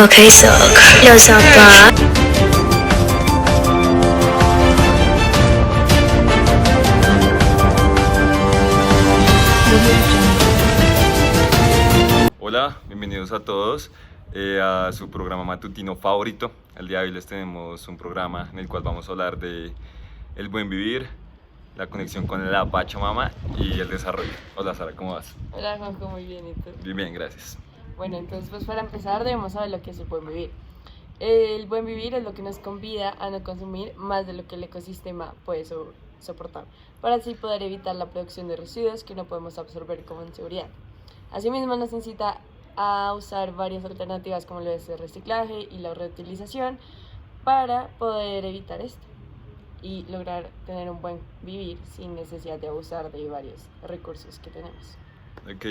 口可以走，六小八。Hola, bienvenidos a todos a su programa matutino favorito. El día de hoy les tenemos un programa en el cual vamos a hablar de el buen vivir, la conexión con la Pachamama y el desarrollo. Hola Sara, ¿cómo vas? Hola Juanjo, muy bien, ¿y tú? Bien, bien, gracias. Bueno, entonces pues para empezar debemos saber lo que es el buen vivir. El buen vivir es lo que nos convida a no consumir más de lo que el ecosistema puede soportar, para así poder evitar la producción de residuos que no podemos absorber como en seguridad. Asimismo nos incita a usar varias alternativas como lo es el reciclaje y la reutilización para poder evitar esto y lograr tener un buen vivir sin necesidad de abusar de varios recursos que tenemos. Ok,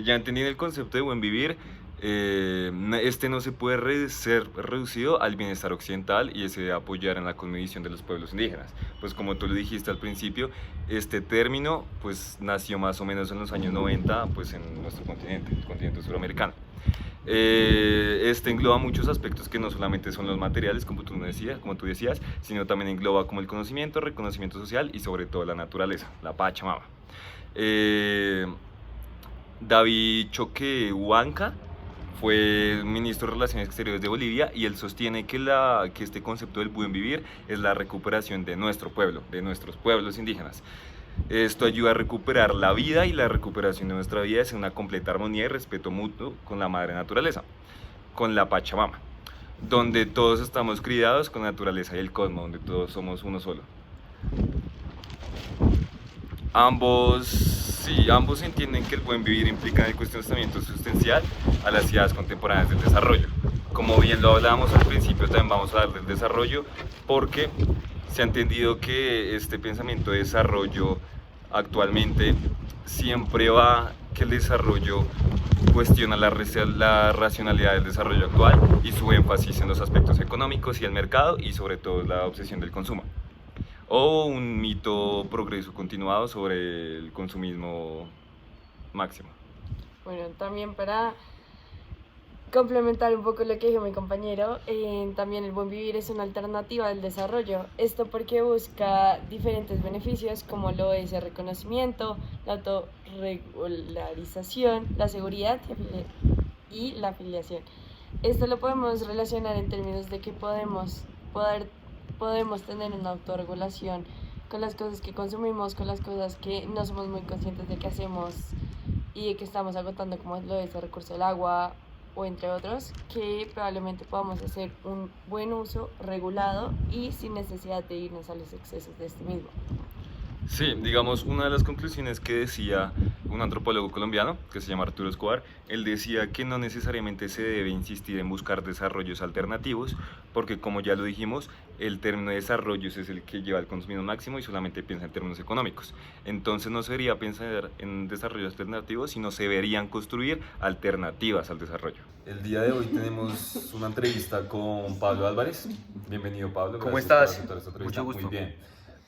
ya entendiendo el concepto de buen vivir, este no se puede ser reducido al bienestar occidental y ese de apoyar en la cosmovisión de los pueblos indígenas. Pues como tú lo dijiste al principio, este término pues nació más o menos en los años 90 pues en nuestro continente, el continente suramericano. Este engloba muchos aspectos que no solamente son los materiales, como tú decías, sino también engloba como el conocimiento, reconocimiento social y sobre todo la naturaleza, la Pachamama. David Choquehuanca fue ministro de Relaciones Exteriores de Bolivia y él sostiene que este concepto del buen vivir es la recuperación de nuestro pueblo, de nuestros pueblos indígenas. Esto ayuda a recuperar la vida y la recuperación de nuestra vida es una completa armonía y respeto mutuo con la madre naturaleza, con la Pachamama, donde todos estamos criados con la naturaleza y el cosmos, donde todos somos uno solo. Ambos entienden que el buen vivir implica el cuestionamiento sustancial a las ciudades contemporáneas del desarrollo. Como bien lo hablábamos al principio, también vamos a hablar del desarrollo porque se ha entendido que este pensamiento de desarrollo actualmente siempre que el desarrollo cuestiona la racionalidad del desarrollo actual y su énfasis en los aspectos económicos y el mercado y sobre todo la obsesión del consumo. O un mito progreso continuado sobre el consumismo máximo. Bueno, también para complementar un poco lo que dijo mi compañero, también el buen vivir es una alternativa del desarrollo. Esto porque busca diferentes beneficios como lo es el reconocimiento, la autorregularización, la seguridad y la afiliación. Esto lo podemos relacionar en términos de que podemos tener una autorregulación con las cosas que consumimos, con las cosas que no somos muy conscientes de que hacemos y de que estamos agotando, como lo es el recurso del agua o entre otros, que probablemente podamos hacer un buen uso regulado y sin necesidad de irnos a los excesos de este mismo. Sí, digamos, una de las conclusiones que decía un antropólogo colombiano que se llama Arturo Escobar, él decía que no necesariamente se debe insistir en buscar desarrollos alternativos, porque como ya lo dijimos, el término de desarrollos es el que lleva al consumismo máximo y solamente piensa en términos económicos. Entonces no se debería pensar en desarrollos alternativos, sino se deberían construir alternativas al desarrollo. El día de hoy tenemos una entrevista con Pablo Álvarez. Bienvenido, Pablo. ¿Cómo estás? Mucho gusto. Muy bien.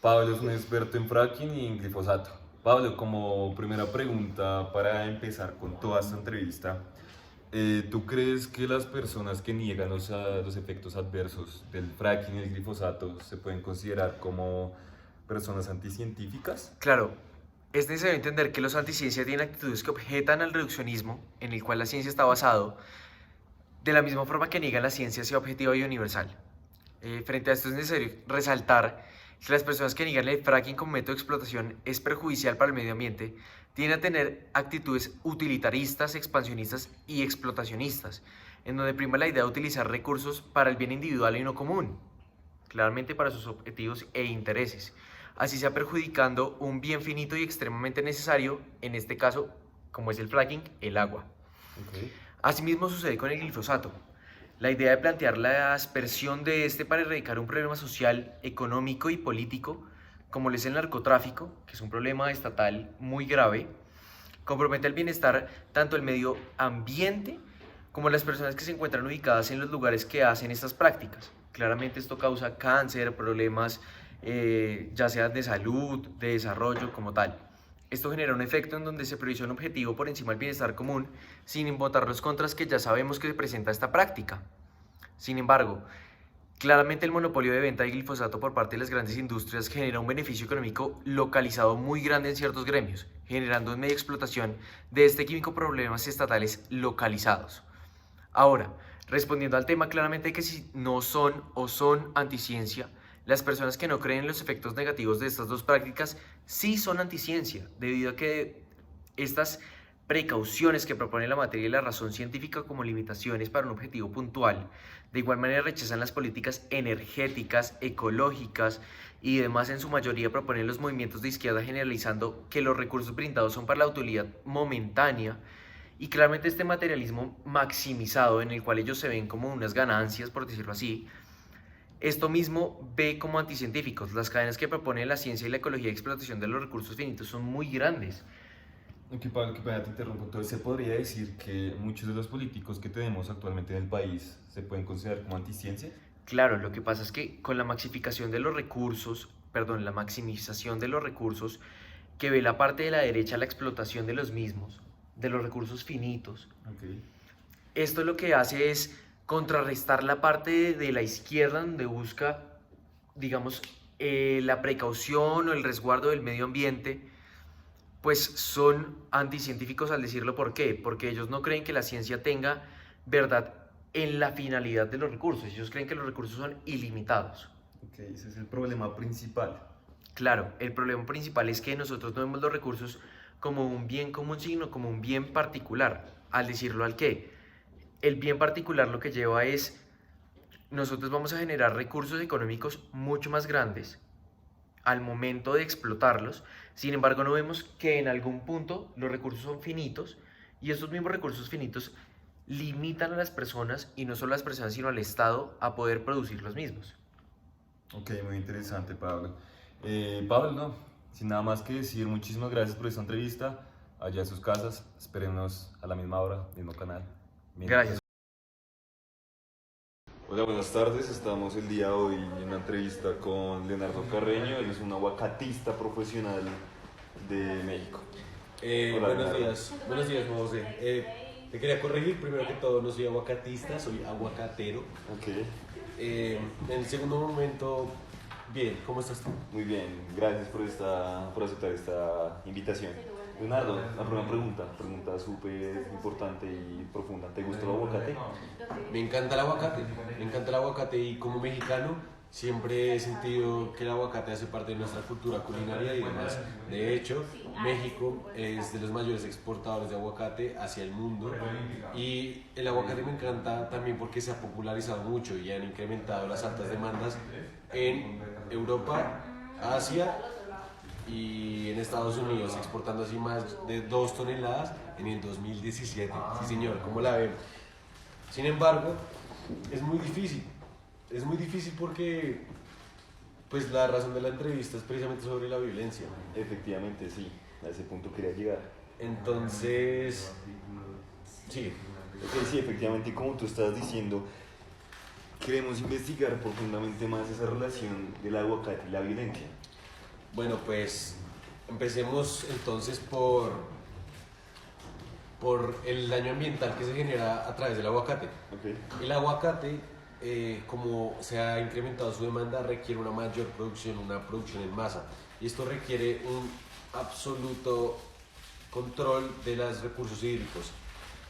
Pablo es un experto en fracking y en glifosato. Pablo, como primera pregunta para empezar con toda esta entrevista, ¿tú crees que las personas que niegan los efectos adversos del fracking y el glifosato se pueden considerar como personas anticientíficas? Claro, es necesario entender que los anticiencia tienen actitudes que objetan al reduccionismo, en el cual la ciencia está basado, de la misma forma que niegan la ciencia sea objetiva y universal. Frente a esto es necesario resaltar que las personas que niegan el fracking como método de explotación es perjudicial para el medio ambiente, tienden a tener actitudes utilitaristas, expansionistas y explotacionistas, en donde prima la idea de utilizar recursos para el bien individual y no común, claramente para sus objetivos e intereses, así sea perjudicando un bien finito y extremadamente necesario, en este caso, como es el fracking, el agua. Okay. Asimismo sucede con el glifosato. La idea de plantear la aspersión de este para erradicar un problema social, económico y político, como lo es el narcotráfico, que es un problema estatal muy grave, compromete el bienestar tanto del medio ambiente como las personas que se encuentran ubicadas en los lugares que hacen estas prácticas. Claramente esto causa cáncer, problemas ya sean de salud, de desarrollo como tal. Esto genera un efecto en donde se prioriza un objetivo por encima del bienestar común, sin importar los contras que ya sabemos que presenta esta práctica. Sin embargo, claramente el monopolio de venta de glifosato por parte de las grandes industrias genera un beneficio económico localizado muy grande en ciertos gremios, generando en media explotación de este químico problemas estatales localizados. Ahora, respondiendo al tema claramente que si no son o son anticiencia, las personas que no creen en los efectos negativos de estas dos prácticas sí son anticiencia, debido a que estas precauciones que propone la materia y la razón científica como limitaciones para un objetivo puntual, de igual manera rechazan las políticas energéticas, ecológicas y demás. En su mayoría proponen los movimientos de izquierda generalizando que los recursos brindados son para la utilidad momentánea, y claramente este materialismo maximizado en el cual ellos se ven como unas ganancias, por decirlo así, esto mismo ve como anticientíficos. Las cadenas que propone la ciencia y la ecología de explotación de los recursos finitos son muy grandes. Que para te interrumpo, entonces se podría decir que muchos de los políticos que tenemos actualmente en el país se pueden considerar como anticiencia. Claro, lo que pasa es que con la maximización de los recursos, la maximización de los recursos que ve la parte de la derecha, la explotación de los mismos, de los recursos finitos. Okay. Esto lo que hace es contrarrestar la parte de la izquierda donde busca, digamos, la precaución o el resguardo del medio ambiente. Pues son anticientíficos al decirlo. ¿Por qué? Porque ellos no creen que la ciencia tenga verdad en la finalidad de los recursos. Ellos creen que los recursos son ilimitados. Ok, ese es el problema principal. Claro, el problema principal es que nosotros no vemos los recursos como un bien común, sino como un bien particular. Al decirlo al qué, el bien particular lo que lleva es, nosotros vamos a generar recursos económicos mucho más grandes al momento de explotarlos. Sin embargo, no vemos que en algún punto los recursos son finitos, y estos mismos recursos finitos limitan a las personas, y no solo a las personas sino al Estado, a poder producir los mismos. Ok, muy interesante, Pablo. Pablo, no, sin nada más que decir, muchísimas gracias por esta entrevista. Allá en sus casas, espérenos a la misma hora, mismo canal. Gracias. Hola, buenas tardes. Estamos el día de hoy en una entrevista con Leonardo Carreño. Él es un aguacatista profesional de México. Hola, Buenos días, José. Te quería corregir, primero que todo, no soy aguacatista, soy aguacatero. Ok. En el segundo momento, bien, ¿cómo estás tú? Muy bien, gracias por aceptar esta invitación. Leonardo, la primera pregunta súper importante y profunda. ¿Te gusta el aguacate? Me encanta el aguacate y como mexicano siempre he sentido que el aguacate hace parte de nuestra cultura culinaria y demás. De hecho, México es de los mayores exportadores de aguacate hacia el mundo, y el aguacate me encanta también porque se ha popularizado mucho y han incrementado las altas demandas en Europa, Asia y en Estados Unidos, exportando así más de 2 toneladas en el 2017. Sí, señor, ¿cómo la ven? Sin embargo, es muy difícil porque pues la razón de la entrevista es precisamente sobre la violencia. Efectivamente, sí, a ese punto quería llegar. Entonces, sí. Ok, sí, efectivamente, como tú estás diciendo, queremos investigar profundamente más esa relación del aguacate y la violencia. Bueno, pues empecemos entonces por el daño ambiental que se genera a través del aguacate. Okay. El aguacate, como se ha incrementado su demanda, requiere una mayor producción, una producción en masa. Y esto requiere un absoluto control de los recursos hídricos.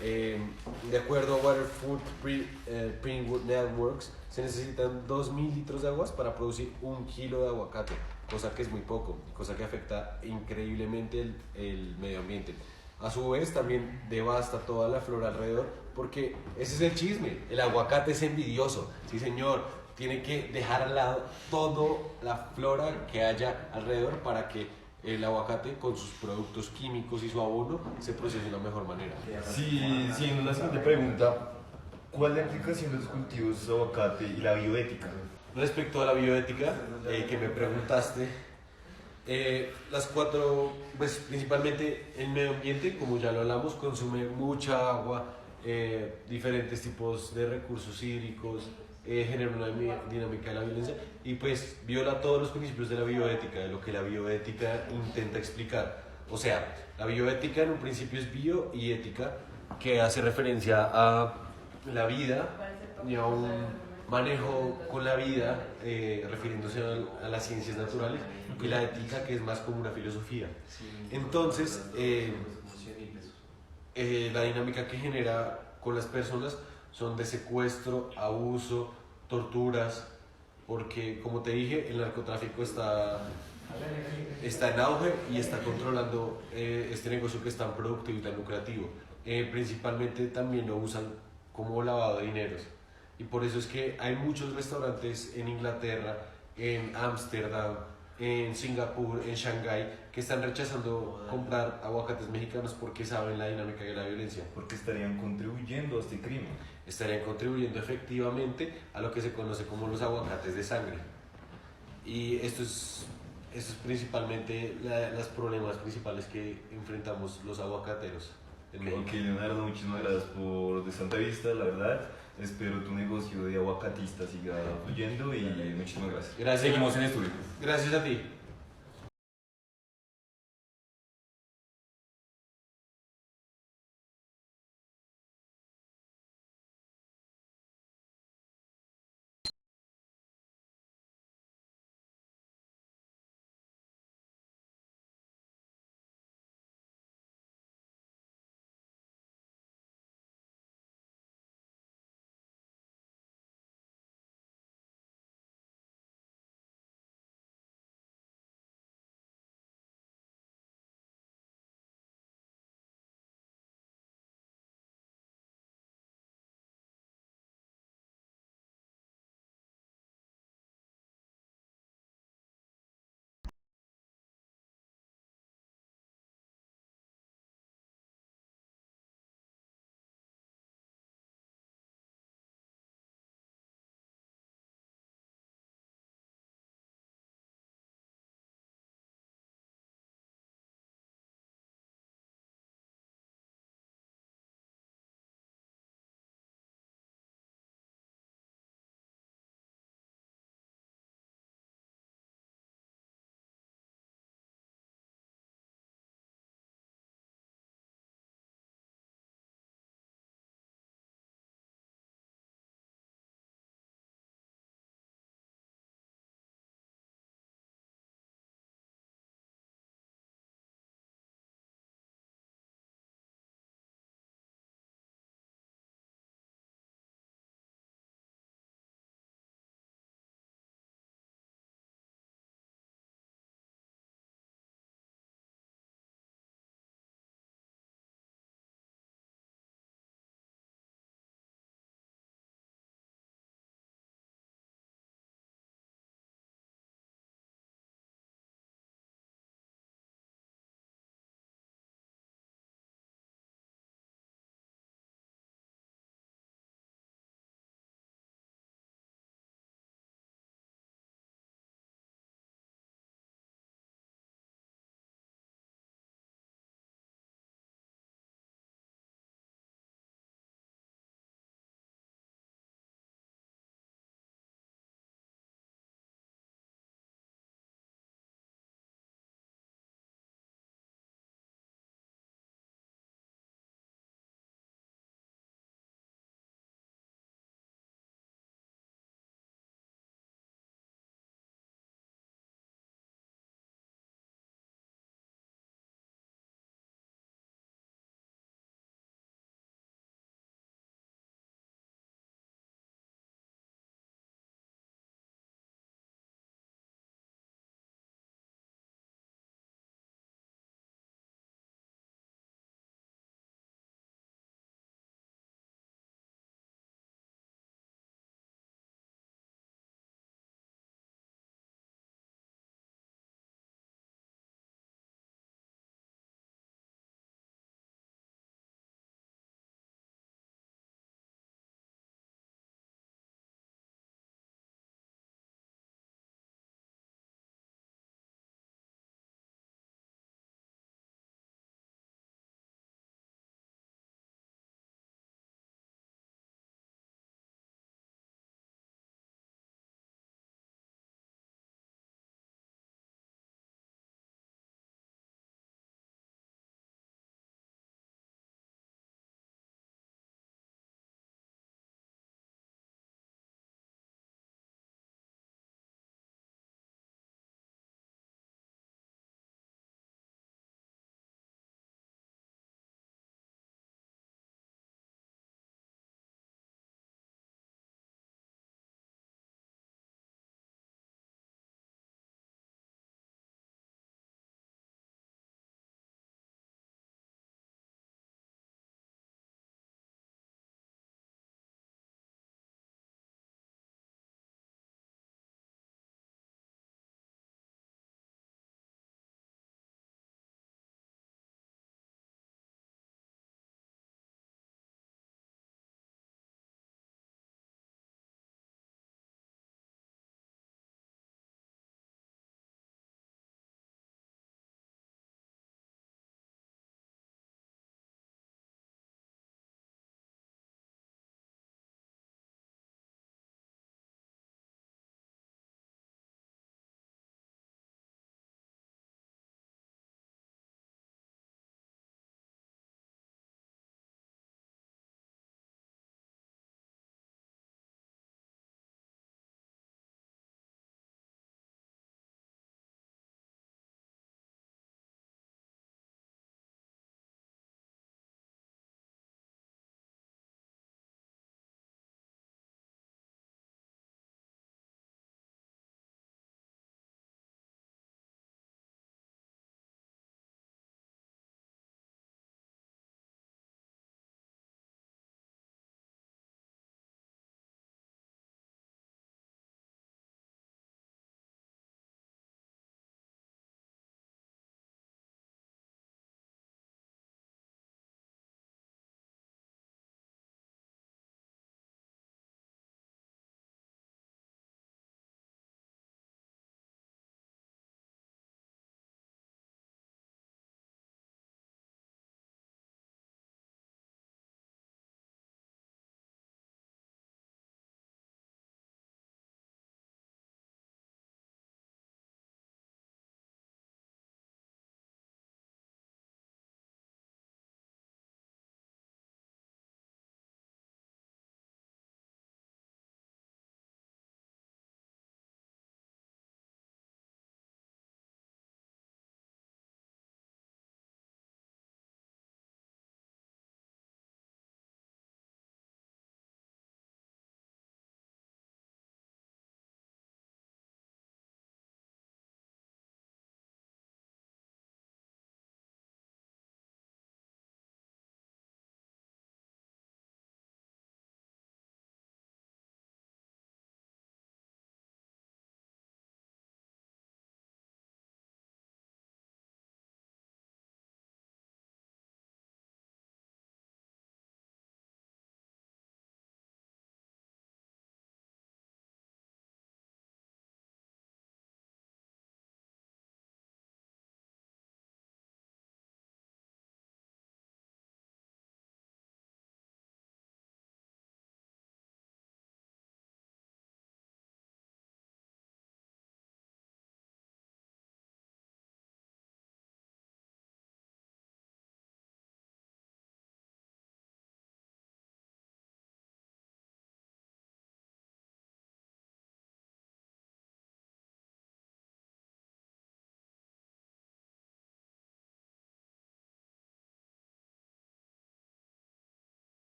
De acuerdo a Water Food Print Networks, se necesitan 2.000 litros de aguas para producir 1 kilo de aguacate, cosa que es muy poco, cosa que afecta increíblemente el medio ambiente. A su vez también devasta toda la flora alrededor, porque ese es el chisme, el aguacate es envidioso, sí señor, tiene que dejar al lado toda la flora que haya alrededor para que el aguacate con sus productos químicos y su abono se procese de la mejor manera. Sí, en la siguiente pregunta, ¿cuál es la implicación de los cultivos de aguacate y la bioética? Respecto a la bioética que me preguntaste, las cuatro, pues principalmente el medio ambiente, como ya lo hablamos, consume mucha agua, diferentes tipos de recursos hídricos, genera una dinámica de la violencia y pues viola todos los principios de la bioética, de lo que la bioética intenta explicar. O sea, la bioética en un principio es bio y ética, que hace referencia a la vida y a un manejo con la vida, refiriéndose a las ciencias naturales, y la ética, que es más como una filosofía. Entonces, la dinámica que genera con las personas son de secuestro, abuso, torturas, porque como te dije, el narcotráfico está en auge y está controlando este negocio que es tan productivo y tan lucrativo. Principalmente también lo usan como lavado de dineros. Y por eso es que hay muchos restaurantes en Inglaterra, en Ámsterdam, en Singapur, en Shanghái, que están rechazando comprar aguacates mexicanos porque saben la dinámica de la violencia. Porque estarían contribuyendo a este crimen. Estarían contribuyendo efectivamente a lo que se conoce como los aguacates de sangre. Y esto es principalmente los problemas principales que enfrentamos los aguacateros en México. Ok, Leonardo, muchísimas gracias por esta entrevista, la verdad. Espero tu negocio de aguacatista siga fluyendo y muchísimas gracias. Gracias. Seguimos en estudio. Gracias a ti.